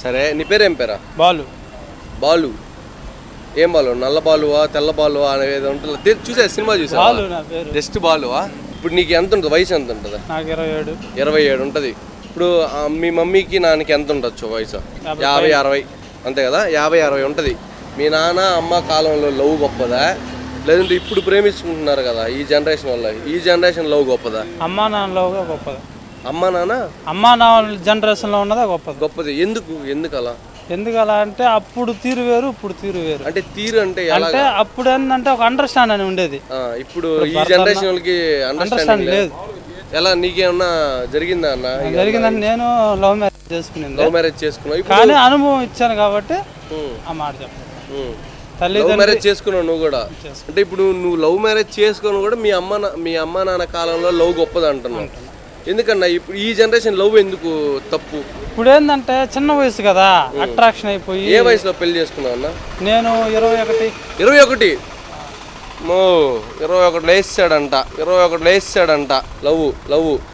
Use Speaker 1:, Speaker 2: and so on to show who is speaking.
Speaker 1: సరే, నీ పేరేం పేరా?
Speaker 2: బాలు.
Speaker 1: బాలు. ఏం బాలు? నల్ల బాలువా తెల్ల బాలువా అనేది ఉంటుంది, చూసా సినిమా చూసా?
Speaker 2: బాలు నా పేరు.
Speaker 1: జస్ట్ బాలువా? ఇప్పుడు నీకు ఎంత ఉంటుంది, వయసు ఎంత ఉంటుంది?
Speaker 2: నాకు 27.
Speaker 1: 27 ఉంటుంది. ఇప్పుడు మీ మమ్మీకి నాన్నకి ఎంత ఉండొచ్చు వయసు? 50, 60 అంతే కదా? 50, 60 ఉంటుంది. మీ నాన్న అమ్మ కాలంలో లవ్ గొప్పదా, లేదంటే ఇప్పుడు ప్రేమించుకుంటున్నారు కదా ఈ జనరేషన్ వల్ల, ఈ జనరేషన్ లవ్ గొప్పదా?
Speaker 2: అమ్మా నాన్న లవ్ గొప్పది.
Speaker 1: అమ్మా
Speaker 2: నాన్న జనరేషన్లో ఉన్నదా గొప్పది.
Speaker 1: ఎందుకు అలా?
Speaker 2: ఎందుకు అలా అంటే అప్పుడు తీరు వేరు, ఇప్పుడు తీరు వేరు.
Speaker 1: అంటే తీరు అంటే
Speaker 2: అప్పుడు ఏంటంటే ఒక అండర్స్టాండ్ అని ఉండేది.
Speaker 1: ఇప్పుడు ఈ జనరేషన్ వాళ్ళకి అండర్స్టాండింగ్ లేదు. ఎలా? నీకేమన్నా జరిగిందా అన్న?
Speaker 2: జరిగిందని నేను లవ్ మ్యారేజ్ చేసుకున్నావు కానీ అనుభవం ఇచ్చాను కాబట్టి ఆ మాట చెప్పాను.
Speaker 1: లవ్ మ్యారేజ్ చేసుకున్నావు నువ్వు కూడా. అంటే ఇప్పుడు నువ్వు లవ్ మ్యారేజ్ చేసుకుని కూడా మీ అమ్మ నాన్న కాలంలో లవ్ గొప్పది అంటున్నావు. ఎందుకన్నా ఇప్పుడు ఈ జనరేషన్ లవ్ ఎందుకు తప్పు?
Speaker 2: ఇప్పుడు ఏంటంటే చిన్న వయసు కదా, అట్రాక్షన్ అయిపోయి.
Speaker 1: ఏ వయసులో పెళ్లి చేసుకున్నావు అన్న?
Speaker 2: నేను 21.
Speaker 1: 21? 21 వేసాడంట. 21 వేసాడంట లవ్.